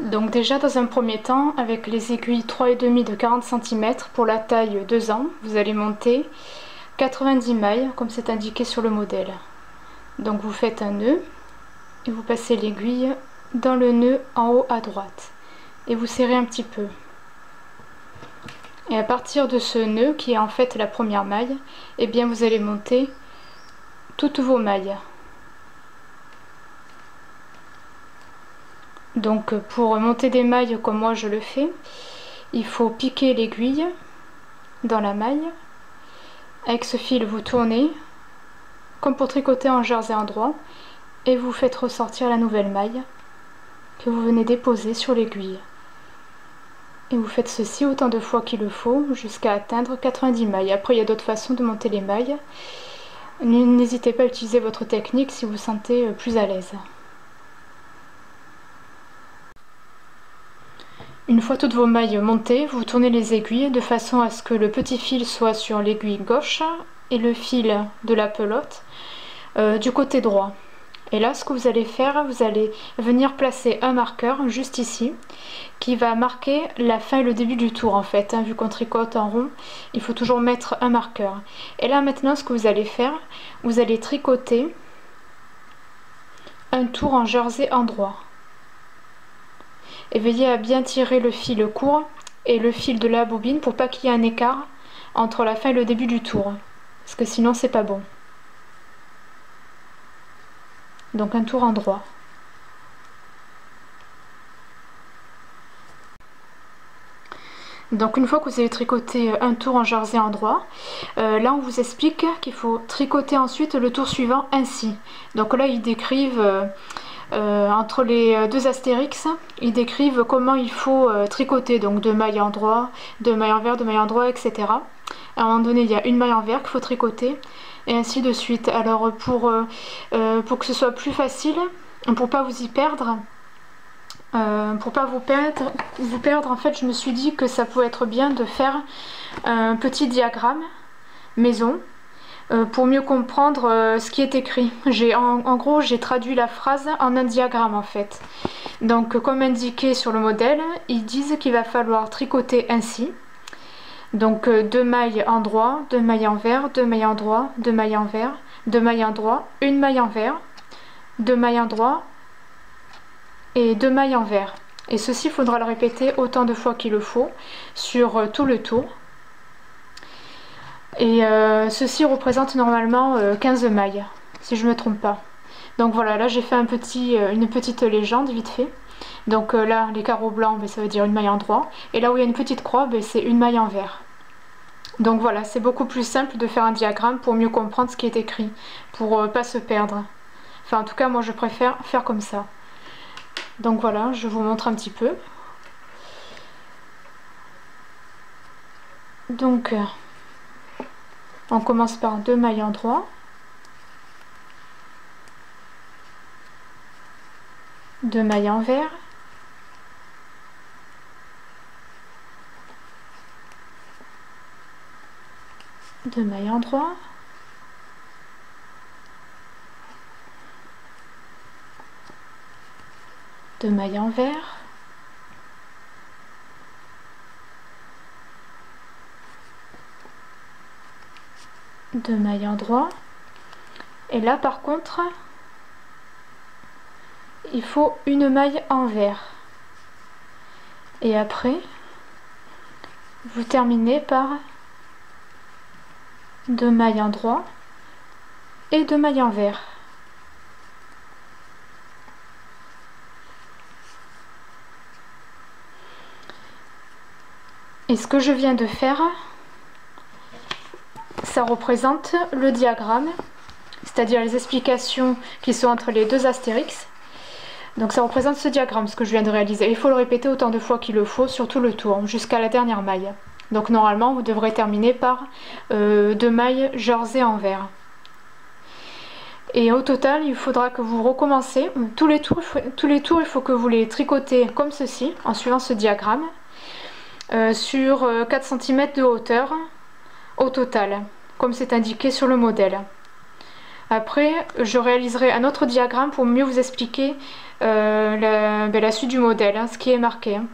Donc déjà dans un premier temps, avec les aiguilles 3,5 de 40 cm pour la taille 2 ans, vous allez monter 90 mailles comme c'est indiqué sur le modèle. Donc vous faites un nœud et vous passez l'aiguille dans le nœud en haut à droite et vous serrez un petit peu. Et à partir de ce nœud qui est en fait la première maille, eh bien vous allez monter toutes vos mailles. Donc pour monter des mailles comme moi je le fais, il faut piquer l'aiguille dans la maille. Avec ce fil vous tournez comme pour tricoter en jersey endroit et vous faites ressortir la nouvelle maille que vous venez déposer sur l'aiguille. Et vous faites ceci autant de fois qu'il le faut jusqu'à atteindre 90 mailles. Après il y a d'autres façons de monter les mailles. N'hésitez pas à utiliser votre technique si vous vous sentez plus à l'aise. Une fois toutes vos mailles montées, vous tournez les aiguilles de façon à ce que le petit fil soit sur l'aiguille gauche et le fil de la pelote du côté droit. Et là ce que vous allez faire, vous allez venir placer un marqueur juste ici qui va marquer la fin et le début du tour en fait, hein, vu qu'on tricote en rond, il faut toujours mettre un marqueur. Et là maintenant ce que vous allez faire, vous allez tricoter un tour en jersey endroit. Et veillez à bien tirer le fil court et le fil de la bobine pour pas qu'il y ait un écart entre la fin et le début du tour, parce que sinon c'est pas bon. Donc un tour endroit. Donc une fois que vous avez tricoté un tour en jersey endroit, là on vous explique qu'il faut tricoter ensuite le tour suivant ainsi. Donc là ils décrivent entre les deux astérix, ils décrivent comment il faut tricoter, donc 2 mailles endroit, 2 mailles envers, 2 mailles endroit, etc. À un moment donné, il y a une maille envers qu'il faut tricoter, et ainsi de suite. Alors pour que ce soit plus facile, pour pas vous y perdre, pour pas vous perdre, en fait, je me suis dit que ça pouvait être bien de faire un petit diagramme maison, pour mieux comprendre ce qui est écrit. En gros j'ai traduit la phrase en un diagramme en fait. Donc comme indiqué sur le modèle, ils disent qu'il va falloir tricoter ainsi. Donc 2 mailles endroit, 2 mailles envers, 2 mailles endroit, 2 mailles envers, 2 mailles endroit, 1 maille envers, 2 mailles endroit et 2 mailles envers. Et ceci il faudra le répéter autant de fois qu'il le faut sur tout le tour. Et ceci représente normalement 15 mailles, si je ne me trompe pas. Donc voilà, là j'ai fait une petite légende vite fait. Donc là, les carreaux blancs, ben, ça veut dire 1 maille endroit. Et là où il y a une petite croix, ben, c'est 1 maille envers. Donc voilà, c'est beaucoup plus simple de faire un diagramme pour mieux comprendre ce qui est écrit, pour pas se perdre. Enfin en tout cas, moi je préfère faire comme ça. Donc voilà, je vous montre un petit peu. Donc... on commence par 2 mailles endroit, 2 mailles envers, 2 mailles endroit, 2 mailles envers, 2 mailles endroit. Et là par contre il faut 1 maille envers, et après vous terminez par 2 mailles endroit et 2 mailles envers. Et ce que je viens de faire, ça représente le diagramme, c'est-à-dire les explications qui sont entre les deux astérix. Donc ça représente ce diagramme, ce que je viens de réaliser. Il faut le répéter autant de fois qu'il le faut sur tout le tour, jusqu'à la dernière maille. Donc normalement vous devrez terminer par 2 mailles jersey envers. Et au total il faudra que vous recommencez tous les tours, il faut que vous les tricotez comme ceci, en suivant ce diagramme, sur 4 cm de hauteur au total, comme c'est indiqué sur le modèle. Après, je réaliserai un autre diagramme pour mieux vous expliquer la suite du modèle, hein, ce qui est marqué. Hein.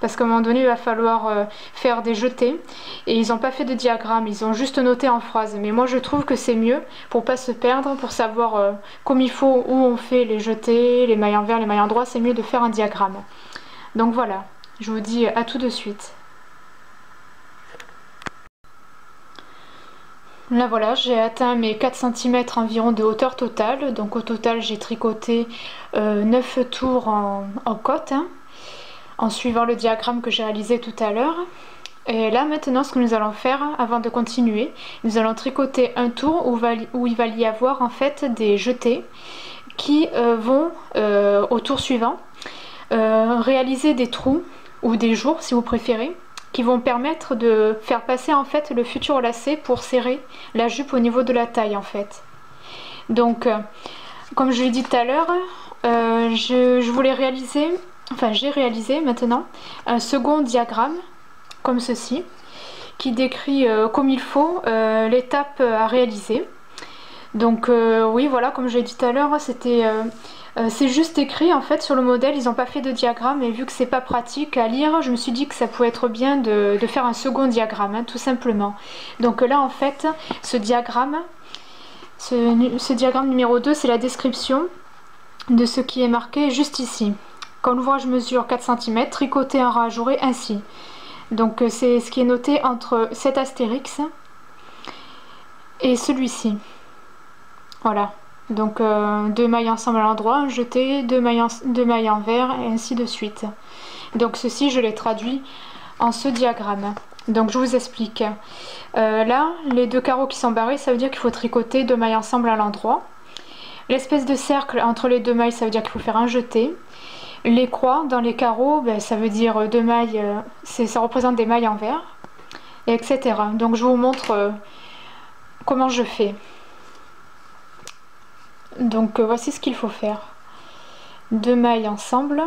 Parce qu'à un moment donné, il va falloir faire des jetés. Et ils n'ont pas fait de diagramme, ils ont juste noté en phrase. Mais moi, je trouve que c'est mieux pour pas se perdre, pour savoir comme il faut, où on fait les jetés, les mailles envers, les mailles endroits. C'est mieux de faire un diagramme. Donc voilà, je vous dis à tout de suite. Là voilà, j'ai atteint mes 4 cm environ de hauteur totale. Donc au total, j'ai tricoté 9 tours en côte, hein, en suivant le diagramme que j'ai réalisé tout à l'heure. Et là maintenant, ce que nous allons faire avant de continuer, nous allons tricoter un tour où il va y avoir en fait des jetés qui vont au tour suivant réaliser des trous ou des jours si vous préférez, qui vont permettre de faire passer en fait le futur lacet pour serrer la jupe au niveau de la taille en fait. Donc comme je l'ai dit tout à l'heure, je voulais réaliser, enfin j'ai réalisé maintenant un second diagramme comme ceci qui décrit comme il faut l'étape à réaliser. Donc oui voilà, comme je l'ai dit tout à l'heure, c'est juste écrit en fait sur le modèle, ils n'ont pas fait de diagramme et vu que c'est pas pratique à lire, je me suis dit que ça pouvait être bien de faire un second diagramme, hein, tout simplement. Donc là en fait, ce diagramme numéro 2, c'est la description de ce qui est marqué juste ici. Quand l'ouvrage mesure 4 cm, tricoter un ras ajouré ainsi. Donc c'est ce qui est noté entre cet astérix et celui-ci. Voilà. Donc 2 mailles ensemble à l'endroit, un jeté, 2 mailles envers et ainsi de suite. Donc ceci je l'ai traduit en ce diagramme. Donc je vous explique. Là les 2 carreaux qui sont barrés, ça veut dire qu'il faut tricoter 2 mailles ensemble à l'endroit. L'espèce de cercle entre les 2 mailles, ça veut dire qu'il faut faire un jeté. Les croix dans les carreaux, ben, ça veut dire 2 mailles, ça représente des mailles envers, et etc. Donc je vous montre comment je fais. Donc voici ce qu'il faut faire. 2 mailles ensemble.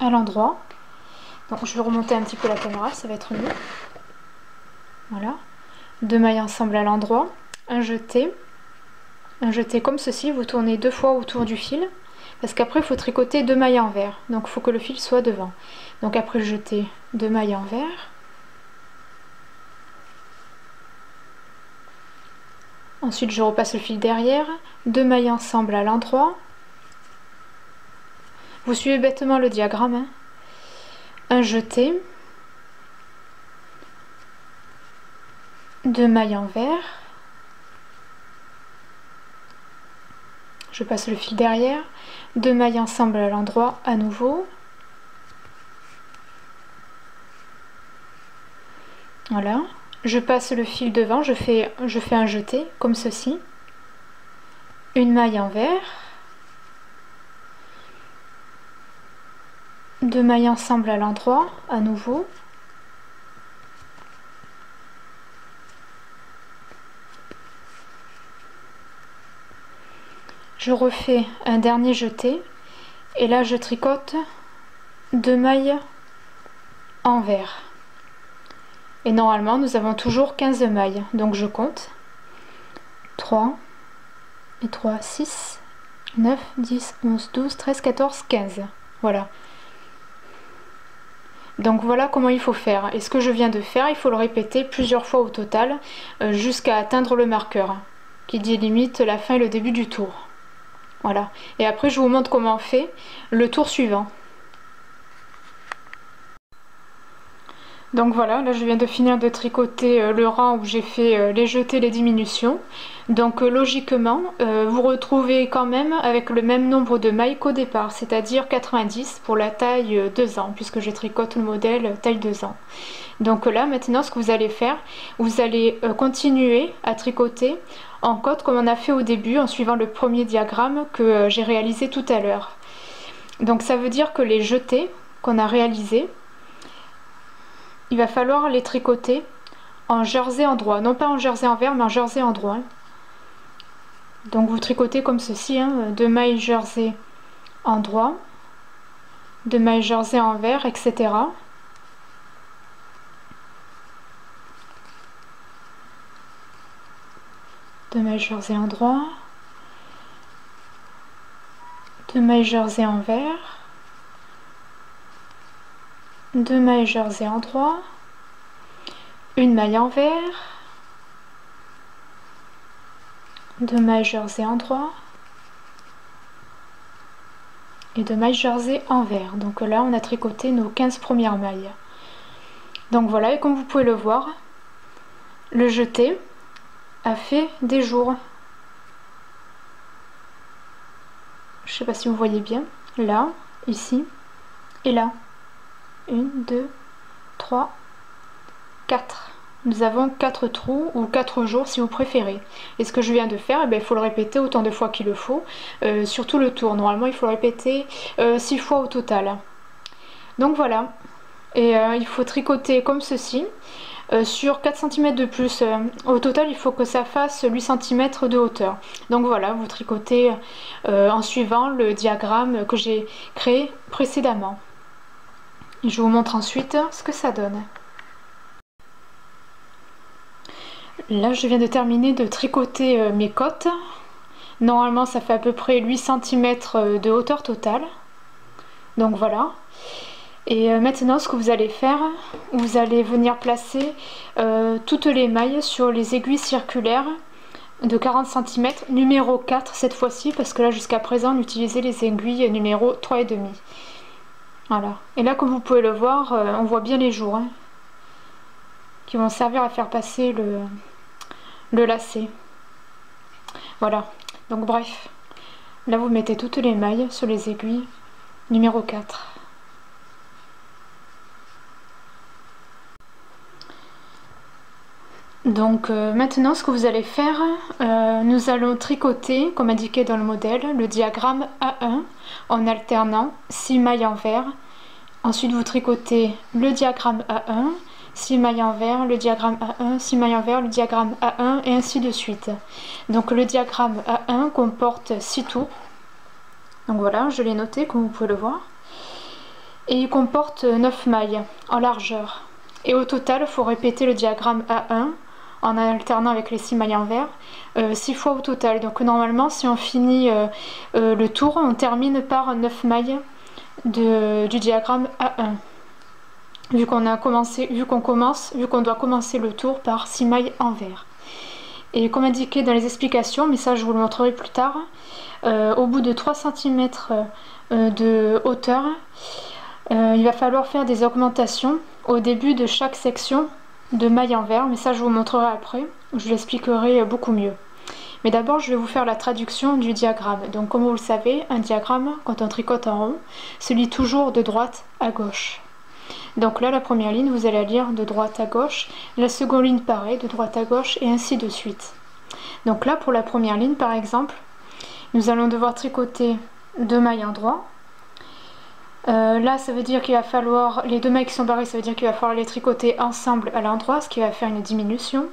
À l'endroit. Donc je vais remonter un petit peu la caméra, ça va être mieux. Voilà. 2 mailles ensemble à l'endroit. Un jeté comme ceci, vous tournez 2 fois autour du fil. Parce qu'après il faut tricoter 2 mailles envers. Donc il faut que le fil soit devant. Donc après le jeté, 2 mailles envers. Ensuite je repasse le fil derrière, 2 mailles ensemble à l'endroit. Vous suivez bêtement le diagramme. Hein. Un jeté, 2 mailles envers. Je passe le fil derrière, 2 mailles ensemble à l'endroit à nouveau. Voilà. Je passe le fil devant, je fais un jeté comme ceci. Une maille envers. 2 mailles ensemble à l'endroit, à nouveau. Je refais un dernier jeté. Et là je tricote 2 mailles envers. Et normalement, nous avons toujours 15 mailles. Donc je compte. 3 et 3, 6, 9, 10, 11, 12, 13, 14, 15. Voilà. Donc voilà comment il faut faire. Et ce que je viens de faire, il faut le répéter plusieurs fois au total, jusqu'à atteindre le marqueur, qui délimite la fin et le début du tour. Voilà. Et après, je vous montre comment on fait le tour suivant. Donc voilà, là je viens de finir de tricoter le rang où j'ai fait les jetés, les diminutions. Donc logiquement, vous retrouvez quand même avec le même nombre de mailles qu'au départ, c'est-à-dire 90 pour la taille 2 ans, puisque je tricote le modèle taille 2 ans. Donc là maintenant, ce que vous allez faire, vous allez continuer à tricoter en côte comme on a fait au début, en suivant le premier diagramme que j'ai réalisé tout à l'heure. Donc ça veut dire que les jetés qu'on a réalisés, il va falloir les tricoter en jersey endroit, non pas en jersey envers mais en jersey endroit. Donc vous tricotez comme ceci, hein, 2 mailles jersey endroit, 2 mailles jersey envers, etc. 2 mailles jersey endroit, 2 mailles jersey envers, 2 mailles jersey endroit, une maille envers, 2 mailles jersey endroit et 2 mailles jersey envers. Donc là on a tricoté nos 15 premières mailles. Donc voilà, et comme vous pouvez le voir, le jeté a fait des jours. Je sais pas si vous voyez bien, là, ici et là. 1, 2, 3, 4. Nous avons 4 trous ou 4 jours si vous préférez. Et ce que je viens de faire, eh bien, il faut le répéter autant de fois qu'il le faut, sur tout le tour. Normalement il faut le répéter 6 fois au total. Donc voilà, et il faut tricoter comme ceci. Sur 4 cm de plus, au total il faut que ça fasse 8 cm de hauteur. Donc voilà, vous tricotez en suivant le diagramme que j'ai créé précédemment. Je vous montre ensuite ce que ça donne. Là je viens de terminer de tricoter mes côtes. Normalement ça fait à peu près 8 cm de hauteur totale. Donc voilà. Et maintenant ce que vous allez faire, vous allez venir placer toutes les mailles sur les aiguilles circulaires de 40 cm, numéro 4 cette fois-ci, parce que là jusqu'à présent on utilisait les aiguilles numéro 3,5. Voilà. Et là comme vous pouvez le voir, on voit bien les jours hein, qui vont servir à faire passer le lacet. Voilà. Donc bref, là vous mettez toutes les mailles sur les aiguilles numéro 4. Donc maintenant ce que vous allez faire, nous allons tricoter comme indiqué dans le modèle le diagramme A1 en alternant 6 mailles envers. Ensuite vous tricotez le diagramme A1, 6 mailles envers, le diagramme A1, 6 mailles envers, le diagramme A1 et ainsi de suite. Donc le diagramme A1 comporte 6 tours. Donc voilà, je l'ai noté comme vous pouvez le voir. Et il comporte 9 mailles en largeur. Et au total, il faut répéter le diagramme A1 en alternant avec les 6 mailles envers 6 fois au total. Donc normalement si on finit le tour, on termine par 9 mailles du diagramme A1, vu qu'on doit commencer le tour par 6 mailles envers. Et comme indiqué dans les explications, mais ça je vous le montrerai plus tard, au bout de 3 cm de hauteur, il va falloir faire des augmentations au début de chaque section de mailles envers, mais ça je vous montrerai après, je l'expliquerai beaucoup mieux. Mais d'abord je vais vous faire la traduction du diagramme. Donc comme vous le savez, un diagramme, quand on tricote en rond, se lit toujours de droite à gauche. Donc là la première ligne, vous allez la lire de droite à gauche, la seconde ligne pareil, de droite à gauche, et ainsi de suite. Donc là pour la première ligne par exemple, nous allons devoir tricoter 2 mailles endroit. Là ça veut dire qu'il va falloir, les 2 mailles qui sont barrées, ça veut dire qu'il va falloir les tricoter ensemble à l'endroit, ce qui va faire une diminution.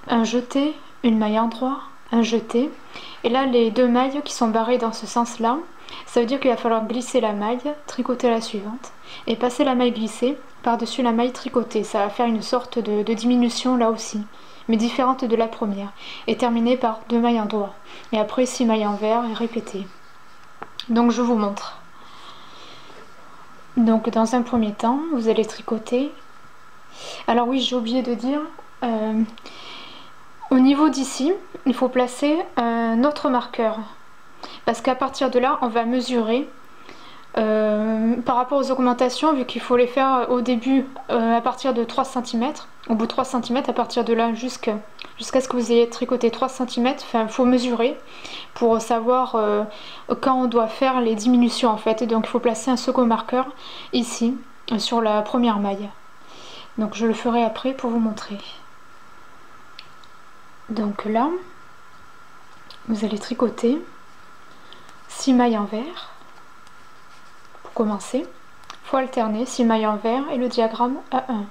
Un jeté, une maille endroit, un jeté. Et là les 2 mailles qui sont barrées dans ce sens là, ça veut dire qu'il va falloir glisser la maille, tricoter la suivante et passer la maille glissée par dessus la maille tricotée. Ça va faire une sorte de diminution là aussi, mais différente de la première, et terminer par 2 mailles endroit et après 6 mailles envers et répéter. Donc je vous montre. Donc dans un premier temps, vous allez tricoter. Alors oui, j'ai oublié de dire, au niveau d'ici, il faut placer un autre marqueur. Parce qu'à partir de là, on va mesurer par rapport aux augmentations, vu qu'il faut les faire au début à partir de 3 cm. Au bout de 3 cm, à partir de là jusqu'à ce que vous ayez tricoté 3 cm, enfin il faut mesurer pour savoir quand on doit faire les diminutions en fait. Donc il faut placer un second marqueur ici sur la première maille. Donc je le ferai après pour vous montrer. Donc là, vous allez tricoter 6 mailles envers pour commencer. Il faut alterner 6 mailles envers et le diagramme A1.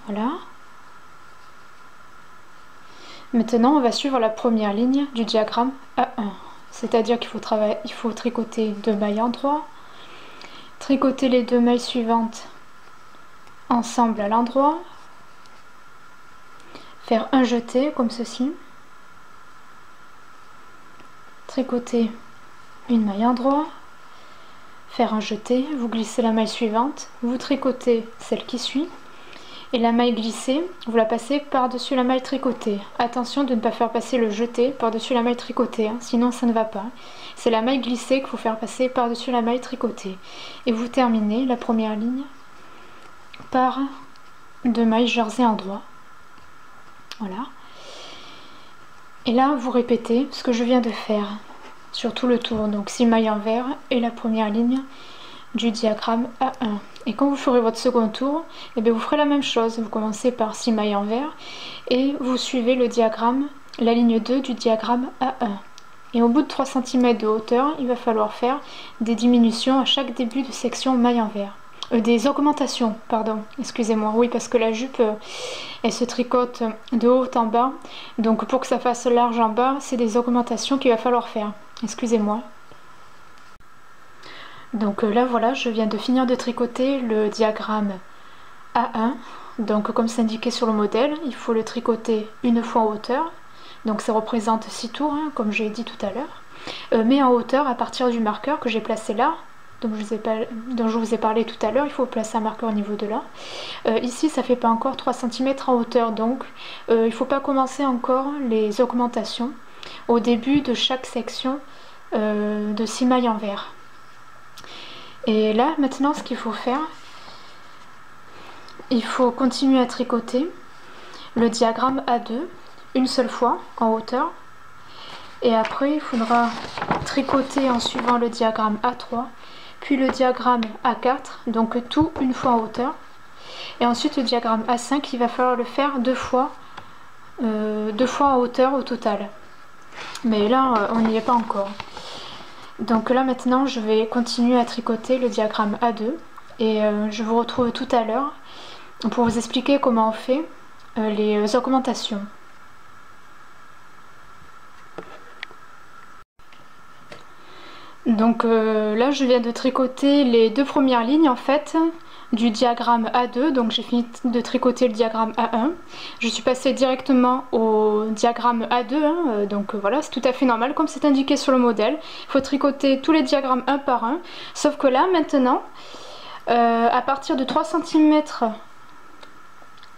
Voilà. Maintenant, on va suivre la première ligne du diagramme A1. C'est-à-dire qu'il faut tricoter 2 mailles endroit, tricoter les 2 mailles suivantes ensemble à l'endroit, faire un jeté comme ceci, tricoter une maille endroit, faire un jeté, vous glissez la maille suivante, vous tricotez celle qui suit, et la maille glissée, vous la passez par-dessus la maille tricotée. Attention de ne pas faire passer le jeté par-dessus la maille tricotée, hein, sinon ça ne va pas. C'est la maille glissée qu'il faut faire passer par-dessus la maille tricotée. Et vous terminez la première ligne par 2 mailles jersey endroit. Voilà. Et là, vous répétez ce que je viens de faire sur tout le tour. Donc 6 mailles envers et la première ligne du diagramme A1. Et quand vous ferez votre second tour, eh bien vous ferez la même chose. Vous commencez par 6 mailles envers et vous suivez le diagramme, la ligne 2 du diagramme A1. Et au bout de 3 cm de hauteur, il va falloir faire des diminutions à chaque début de section maille envers. Des augmentations, pardon, excusez-moi, oui, parce que la jupe, elle se tricote de haut en bas. Donc pour que ça fasse large en bas, c'est des augmentations qu'il va falloir faire. Excusez-moi. Donc là voilà, je viens de finir de tricoter le diagramme A1. Donc comme c'est indiqué sur le modèle, il faut le tricoter une fois en hauteur. Donc ça représente 6 tours, hein, comme j'ai dit tout à l'heure. Mais en hauteur à partir du marqueur que j'ai placé là, dont je vous ai parlé tout à l'heure, il faut placer un marqueur au niveau de là. Ici ça fait pas encore 3 cm en hauteur, donc il ne faut pas commencer encore les augmentations au début de chaque section de 6 mailles envers. Et là maintenant ce qu'il faut faire, il faut continuer à tricoter le diagramme A2 une seule fois en hauteur, et après il faudra tricoter en suivant le diagramme A3 puis le diagramme A4, donc tout une fois en hauteur, et ensuite le diagramme A5 il va falloir le faire deux fois en hauteur au total, mais là on n'y est pas encore. Donc là maintenant je vais continuer à tricoter le diagramme A2 et je vous retrouve tout à l'heure pour vous expliquer comment on fait les augmentations. Donc là je viens de tricoter les 2 premières lignes en fait du diagramme A2, donc j'ai fini de tricoter le diagramme A1. Je suis passée directement au diagramme A2, hein, donc voilà, c'est tout à fait normal comme c'est indiqué sur le modèle. Il faut tricoter tous les diagrammes un par un, sauf que là maintenant, à partir de 3 cm,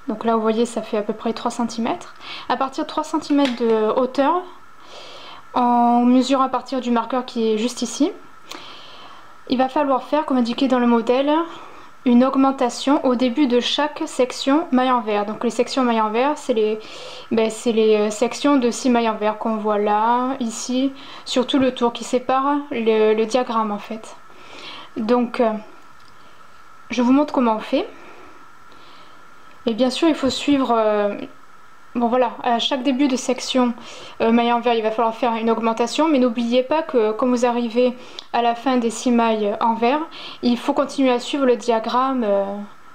donc là vous voyez ça fait à peu près 3 cm, à partir de 3 cm de hauteur, en mesurant à partir du marqueur qui est juste ici, il va falloir faire, comme indiqué dans le modèle, une augmentation au début de chaque section maille envers. Donc les sections maille envers, c'est les sections de 6 mailles envers qu'on voit là, ici, sur tout le tour qui sépare le diagramme en fait. Donc je vous montre comment on fait. Et bien sûr il faut suivre... Bon voilà, à chaque début de section maille envers, il va falloir faire une augmentation, mais n'oubliez pas que quand vous arrivez à la fin des 6 mailles envers, il faut continuer à suivre le diagramme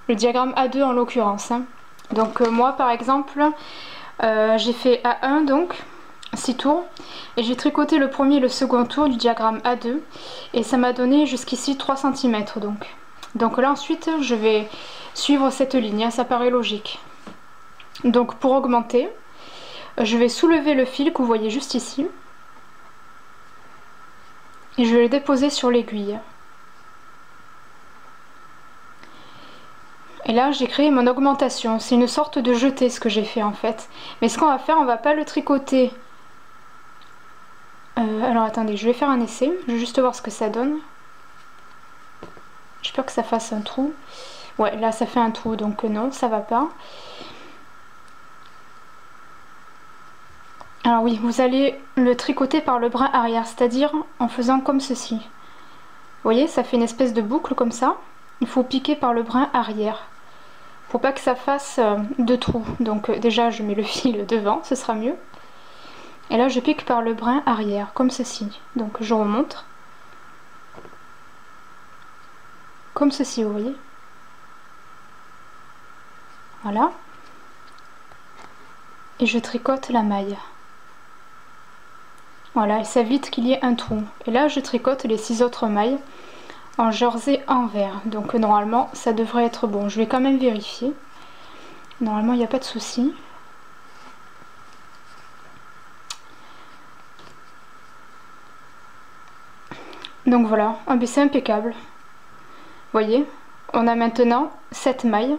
A2 en l'occurrence. Hein. Donc moi par exemple, j'ai fait A1 donc, 6 tours, et j'ai tricoté le premier et le second tour du diagramme A2, et ça m'a donné jusqu'ici 3 cm donc. Donc là ensuite je vais suivre cette ligne, hein, ça paraît logique. Donc pour augmenter, je vais soulever le fil que vous voyez juste ici et je vais le déposer sur l'aiguille. Et là j'ai créé mon augmentation, c'est une sorte de jeté ce que j'ai fait en fait. Mais ce qu'on va faire, on va pas le tricoter. Alors attendez, je vais faire un essai, je vais juste voir ce que ça donne. J'espère que ça fasse un trou. Ouais, là ça fait un trou, donc non, ça va pas. Alors oui, vous allez le tricoter par le brin arrière, c'est-à-dire en faisant comme ceci. Vous voyez, ça fait une espèce de boucle comme ça. Il faut piquer par le brin arrière. Faut pas que ça fasse de trous. Donc déjà, je mets le fil devant, ce sera mieux. Et là, je pique par le brin arrière, comme ceci. Donc je remonte. Comme ceci, vous voyez. Voilà. Et je tricote la maille. Voilà, et ça évite qu'il y ait un trou. Et là je tricote les 6 autres mailles en jersey envers. Donc normalement ça devrait être bon. Je vais quand même vérifier. Normalement il n'y a pas de souci. Donc voilà, c'est impeccable. Vous voyez, on a maintenant 7 mailles.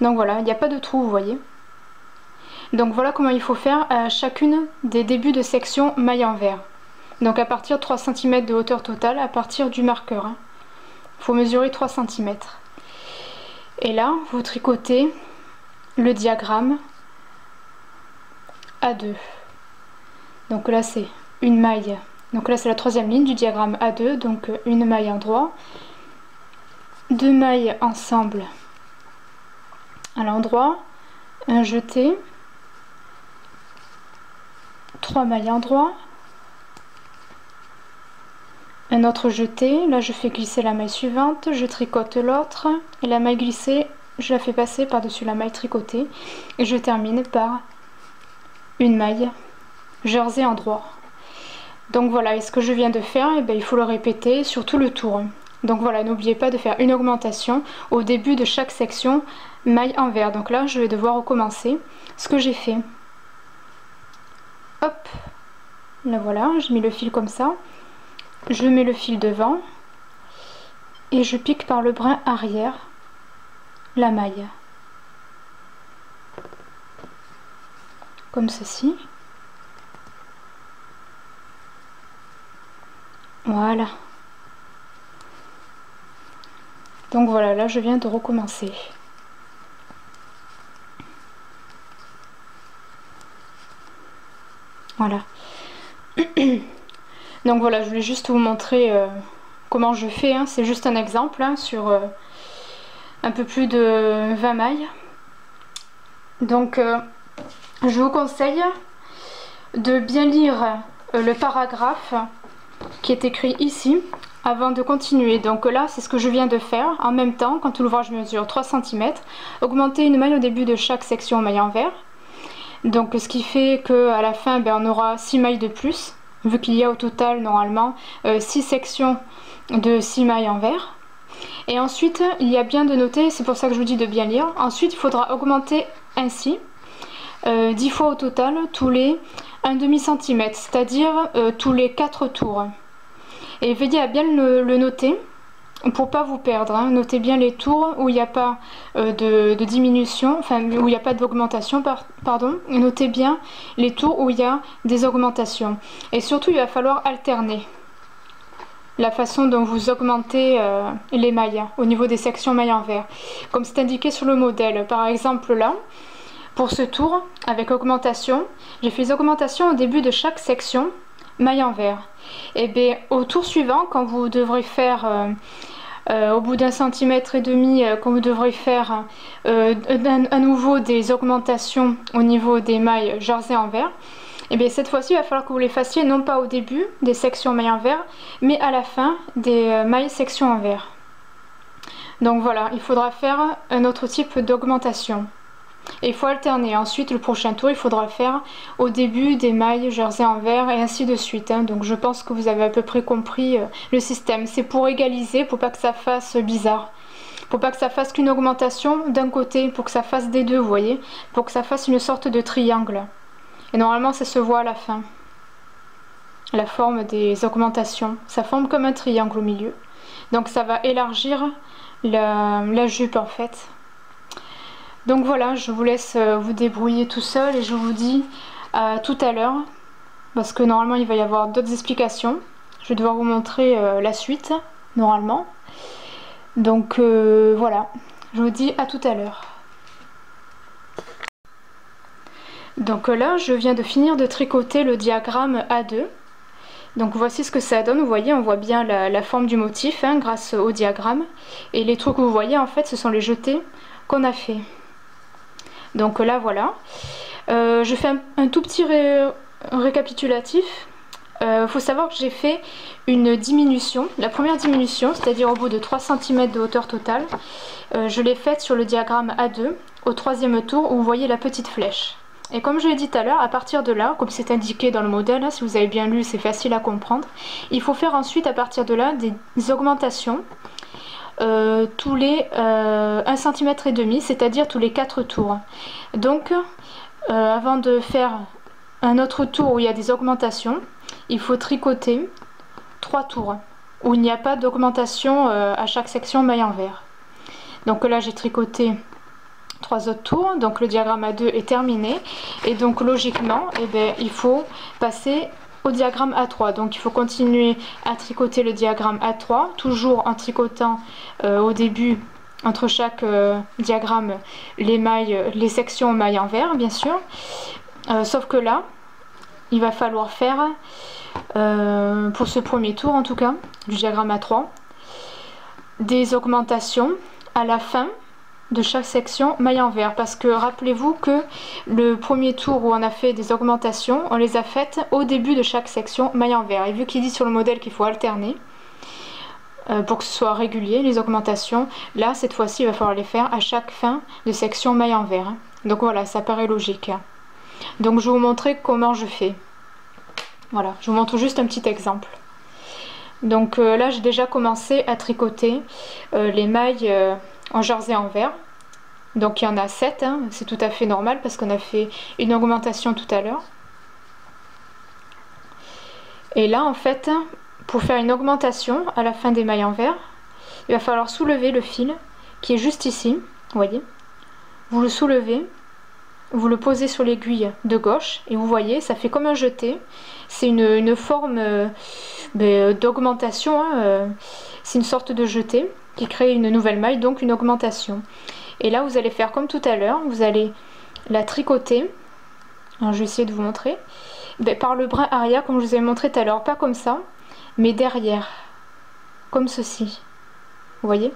Donc voilà, il n'y a pas de trou, vous voyez. Donc voilà comment il faut faire à chacune des débuts de section maille envers. Donc à partir de 3 cm de hauteur totale, à partir du marqueur. Il faut mesurer 3 cm. Et là, vous tricotez le diagramme A2. Donc là c'est une maille. Donc là c'est la troisième ligne du diagramme A2. Donc une maille endroit, 2 mailles ensemble à l'endroit, un jeté, 3 mailles endroit, un autre jeté. Là je fais glisser la maille suivante, je tricote l'autre et la maille glissée je la fais passer par dessus la maille tricotée et je termine par une maille jersey endroit. Donc voilà, et ce que je viens de faire, il faut le répéter sur tout le tour. Donc voilà, n'oubliez pas de faire une augmentation au début de chaque section maille envers. Donc là je vais devoir recommencer ce que j'ai fait. Hop, là voilà, je mets le fil comme ça, je mets le fil devant et je pique par le brin arrière la maille comme ceci. Voilà. Donc voilà, là je viens de recommencer. Voilà. Donc voilà, je voulais juste vous montrer comment je fais. Hein. C'est juste un exemple sur un peu plus de 20 mailles. Donc je vous conseille de bien lire le paragraphe qui est écrit ici avant de continuer. Donc là c'est ce que je viens de faire en même temps. Quand l'ouvrage mesure 3 cm, augmenter une maille au début de chaque section maille envers. Donc ce qui fait qu'à la fin on aura 6 mailles de plus, vu qu'il y a au total normalement 6 sections de 6 mailles envers. Et ensuite il y a bien de noter, c'est pour ça que je vous dis de bien lire, ensuite il faudra augmenter ainsi 10 fois au total tous les 1/2 cm, c'est-à-dire tous les 4 tours. Et veillez à bien le noter pour pas vous perdre. Hein. Notez bien les tours où il n'y a pas de diminution, enfin où il n'y a pas d'augmentation, pardon. Notez bien les tours où il y a des augmentations. Et surtout il va falloir alterner la façon dont vous augmentez les mailles au niveau des sections mailles envers. Comme c'est indiqué sur le modèle. Par exemple là, pour ce tour avec augmentation, j'ai fait les augmentations au début de chaque section maille envers. Et bien au tour suivant, quand vous devrez faire au bout d'1,5 cm, quand vous devrez faire à nouveau des augmentations au niveau des mailles jersey envers, et bien cette fois-ci il va falloir que vous les fassiez non pas au début des sections mailles envers, mais à la fin des mailles sections envers. Donc voilà, il faudra faire un autre type d'augmentation. Et il faut alterner. Ensuite le prochain tour il faudra faire au début des mailles jersey envers et ainsi de suite. Hein. Donc je pense que vous avez à peu près compris le système. C'est pour égaliser, pour pas que ça fasse bizarre. Pour pas que ça fasse qu'une augmentation d'un côté, pour que ça fasse des deux, vous voyez. Pour que ça fasse une sorte de triangle. Et normalement ça se voit à la fin. La forme des augmentations. Ça forme comme un triangle au milieu. Donc ça va élargir la jupe en fait. Donc voilà, je vous laisse vous débrouiller tout seul et je vous dis à tout à l'heure parce que normalement il va y avoir d'autres explications. Je vais devoir vous montrer la suite normalement. Donc voilà, je vous dis à tout à l'heure. Donc là, je viens de finir de tricoter le diagramme A2. Donc voici ce que ça donne, vous voyez, on voit bien la forme du motif hein, grâce au diagramme. Et les trous que vous voyez en fait, ce sont les jetés qu'on a fait. Donc là voilà, je fais un tout petit récapitulatif. Faut savoir que j'ai fait une diminution, la première diminution, c'est-à-dire au bout de 3 cm de hauteur totale, je l'ai faite sur le diagramme A2 au troisième tour où vous voyez la petite flèche. Et comme je l'ai dit tout à l'heure, à partir de là, comme c'est indiqué dans le modèle, hein, si vous avez bien lu c'est facile à comprendre, il faut faire ensuite à partir de là des augmentations tous les 1,5 cm, c'est-à-dire tous les 4 tours. Donc avant de faire un autre tour où il y a des augmentations, il faut tricoter 3 tours où il n'y a pas d'augmentation à chaque section maille envers. Donc là j'ai tricoté 3 autres tours, donc le diagramme A2 est terminé et donc logiquement il faut passer au diagramme A3. Donc il faut continuer à tricoter le diagramme A3, toujours en tricotant au début entre chaque diagramme les sections maille envers bien sûr, sauf que là il va falloir faire pour ce premier tour en tout cas du diagramme A3 des augmentations à la fin de chaque section maille envers, parce que rappelez-vous que le premier tour où on a fait des augmentations, on les a faites au début de chaque section maille envers, et vu qu'il dit sur le modèle qu'il faut alterner pour que ce soit régulier les augmentations, là cette fois-ci il va falloir les faire à chaque fin de section maille envers. Donc voilà, ça paraît logique. Donc je vais vous montrer comment je fais. Voilà, je vous montre juste un petit exemple. Donc là j'ai déjà commencé à tricoter les mailles en jersey envers. Donc il y en a 7, hein. C'est tout à fait normal parce qu'on a fait une augmentation tout à l'heure. Et là en fait, pour faire une augmentation à la fin des mailles envers, il va falloir soulever le fil qui est juste ici, vous voyez. Vous le soulevez, vous le posez sur l'aiguille de gauche et vous voyez, ça fait comme un jeté. C'est une forme d'augmentation, hein. C'est une sorte de jeté qui crée une nouvelle maille, donc une augmentation. Et là vous allez faire comme tout à l'heure, vous allez la tricoter. Alors je vais essayer de vous montrer. Par le brin arrière comme je vous ai montré tout à l'heure, pas comme ça, mais derrière, comme ceci. Vous voyez?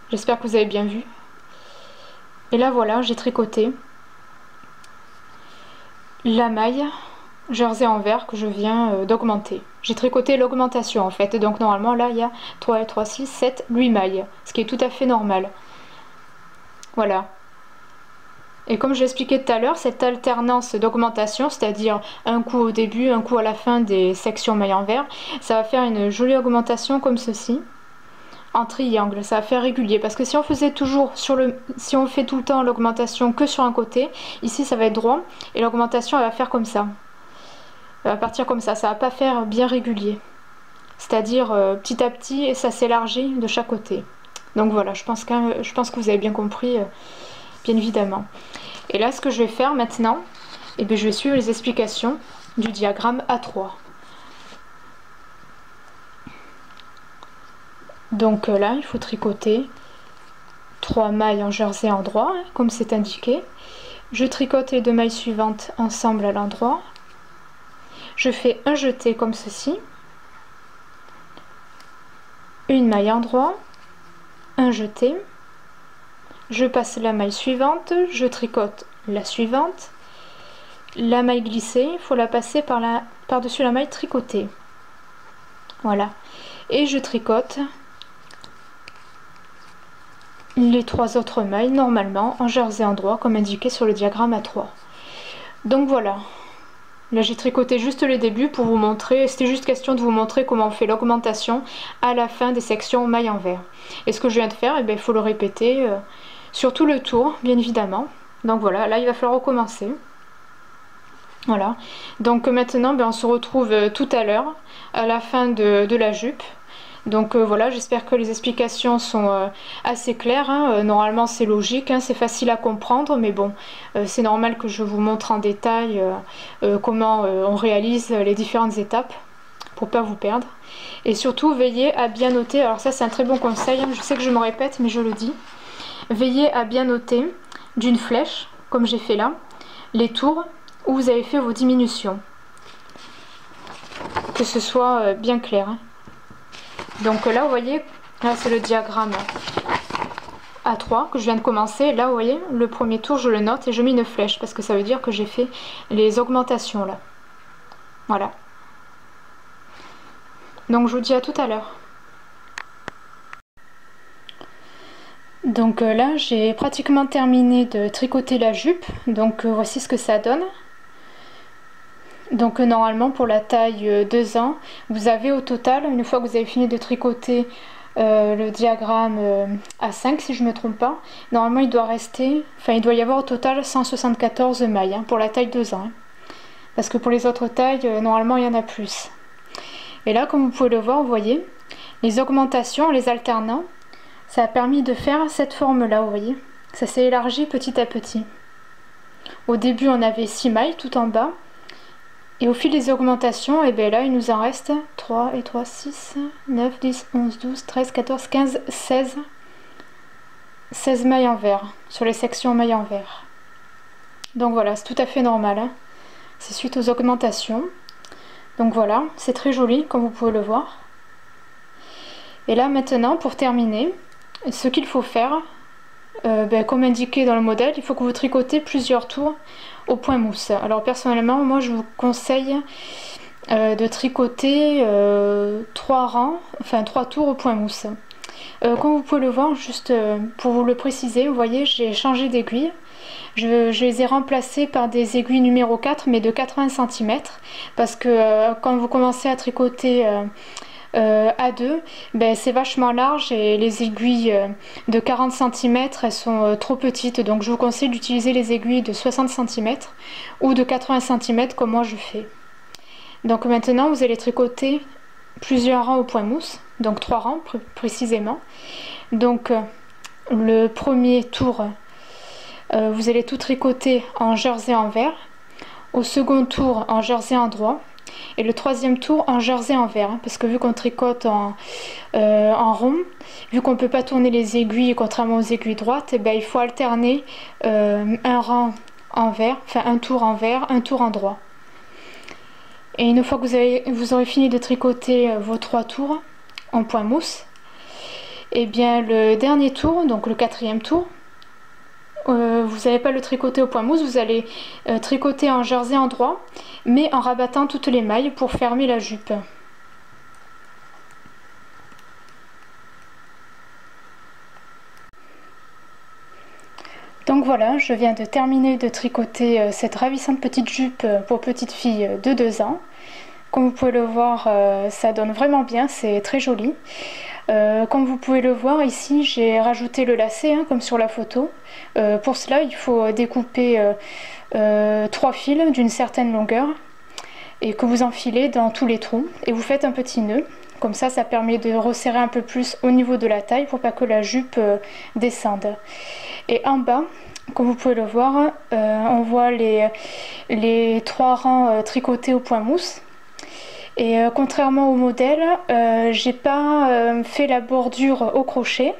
J'espère que vous avez bien vu. Et là voilà, j'ai tricoté la maille jersey envers que je viens d'augmenter. J'ai tricoté l'augmentation en fait, donc normalement là il y a 3 et 3, 6, 7, 8 mailles, ce qui est tout à fait normal. Voilà. Et comme j'ai expliqué tout à l'heure, cette alternance d'augmentation, c'est-à-dire un coup au début, un coup à la fin des sections mailles envers, ça va faire une jolie augmentation comme ceci, en triangle, ça va faire régulier, parce que si on faisait toujours si on fait tout le temps l'augmentation que sur un côté, ici ça va être droit, et l'augmentation elle va faire comme ça. Elle va partir comme ça va pas faire bien régulier. C'est-à-dire petit à petit, ça s'élargit de chaque côté. Donc voilà, je pense que vous avez bien compris, bien évidemment. Et là, ce que je vais faire maintenant, je vais suivre les explications du diagramme A3. Donc là, il faut tricoter 3 mailles en jersey endroit, hein, comme c'est indiqué. Je tricote les 2 mailles suivantes ensemble à l'endroit. Je fais un jeté comme ceci, une maille endroit, un jeté, je passe la maille suivante, je tricote la suivante, la maille glissée, il faut la passer par-dessus la maille tricotée. Voilà, et je tricote les 3 autres mailles normalement en jersey endroit comme indiqué sur le diagramme A3. Donc voilà. Là j'ai tricoté juste les débuts pour vous montrer, c'était juste question de vous montrer comment on fait l'augmentation à la fin des sections mailles envers. Et ce que je viens de faire, il faut le répéter sur tout le tour, bien évidemment. Donc voilà, là il va falloir recommencer. Voilà, donc maintenant on se retrouve tout à l'heure, à la fin de la jupe. Donc voilà, j'espère que les explications sont assez claires, hein. Normalement c'est logique, hein, c'est facile à comprendre, mais bon, c'est normal que je vous montre en détail comment on réalise les différentes étapes pour pas vous perdre. Et surtout, veillez à bien noter, alors ça c'est un très bon conseil, hein, je sais que je me répète, mais je le dis. Veillez à bien noter d'une flèche, comme j'ai fait là, les tours où vous avez fait vos diminutions. Que ce soit bien clair, hein. Donc là vous voyez, là c'est le diagramme A3 que je viens de commencer. Là vous voyez, le premier tour je le note et je mets une flèche parce que ça veut dire que j'ai fait les augmentations là. Voilà. Donc je vous dis à tout à l'heure. Donc là j'ai pratiquement terminé de tricoter la jupe. Donc voici ce que ça donne. Donc normalement pour la taille 2 ans, vous avez au total, une fois que vous avez fini de tricoter le diagramme A5 si je ne me trompe pas. Normalement il doit rester, enfin il doit y avoir au total 174 mailles hein, pour la taille 2 ans. Hein. Parce que pour les autres tailles, normalement il y en a plus. Et là comme vous pouvez le voir, vous voyez, les augmentations, les alternants, ça a permis de faire cette forme là, vous voyez. Ça s'est élargi petit à petit. Au début on avait 6 mailles tout en bas. Et au fil des augmentations, et bien là il nous en reste 3 et 3, 6, 9, 10, 11, 12, 13, 14, 15, 16. 16 mailles en vert, sur les sections mailles en vert. Donc voilà, c'est tout à fait normal. Hein. C'est suite aux augmentations. Donc voilà, c'est très joli comme vous pouvez le voir. Et là maintenant, pour terminer, ce qu'il faut faire, comme indiqué dans le modèle, il faut que vous tricotez plusieurs tours au point mousse. Alors personnellement, moi je vous conseille de tricoter 3 rangs, enfin 3 tours au point mousse. Comme vous pouvez le voir, juste pour vous le préciser, vous voyez, j'ai changé d'aiguille. Je les ai remplacées par des aiguilles numéro 4, mais de 80 cm, parce que quand vous commencez à tricoter à 2, ben, c'est vachement large et les aiguilles de 40 cm elles sont trop petites, donc je vous conseille d'utiliser les aiguilles de 60 cm ou de 80 cm comme moi je fais. Donc maintenant vous allez tricoter plusieurs rangs au point mousse, donc 3 rangs précisément. Donc le premier tour vous allez tout tricoter en jersey en vert, au second tour en jersey en droit, et le troisième tour en jersey en vert, hein, parce que vu qu'on tricote en rond, vu qu'on ne peut pas tourner les aiguilles contrairement aux aiguilles droites, et ben, il faut alterner un rang en vert, enfin un tour en vert, un tour en droit. Et une fois que vous aurez fini de tricoter vos 3 tours en point mousse, et bien le dernier tour, donc le quatrième tour, vous n'allez pas le tricoter au point mousse, vous allez tricoter en jersey en droit, mais en rabattant toutes les mailles pour fermer la jupe. Donc voilà, je viens de terminer de tricoter cette ravissante petite jupe pour petite fille de 2 ans. Comme vous pouvez le voir, ça donne vraiment bien, c'est très joli. Comme vous pouvez le voir ici, j'ai rajouté le lacet hein, comme sur la photo. Pour cela il faut découper 3 fils d'une certaine longueur et que vous enfilez dans tous les trous et vous faites un petit nœud. Comme ça permet de resserrer un peu plus au niveau de la taille pour pas que la jupe descende. Et en bas, comme vous pouvez le voir, on voit les 3 rangs tricotés au point mousse. Et contrairement au modèle, j'ai pas fait la bordure au crochet,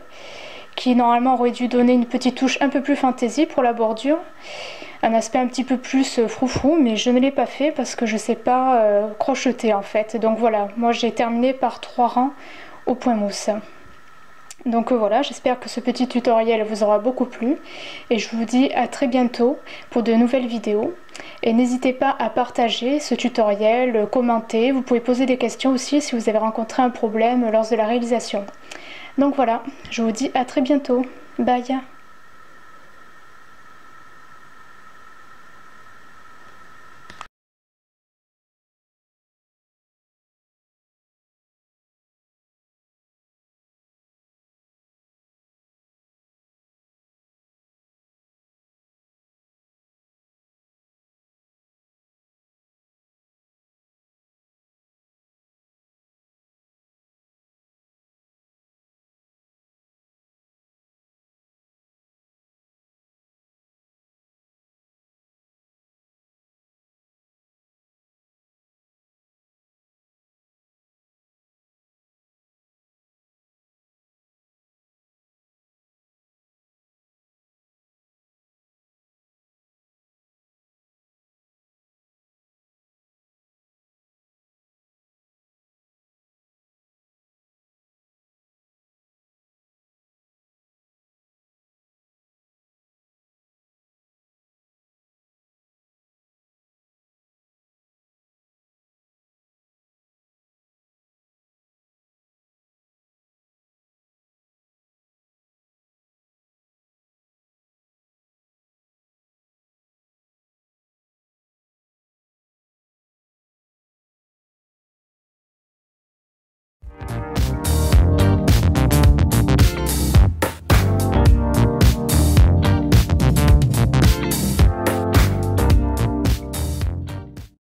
qui normalement aurait dû donner une petite touche un peu plus fantaisie pour la bordure, un aspect un petit peu plus froufrou, mais je ne l'ai pas fait parce que je sais pas crocheter en fait. Donc voilà, moi j'ai terminé par 3 rangs au point mousse. Donc voilà, j'espère que ce petit tutoriel vous aura beaucoup plu et je vous dis à très bientôt pour de nouvelles vidéos. Et n'hésitez pas à partager ce tutoriel, commenter, vous pouvez poser des questions aussi si vous avez rencontré un problème lors de la réalisation. Donc voilà, je vous dis à très bientôt, bye.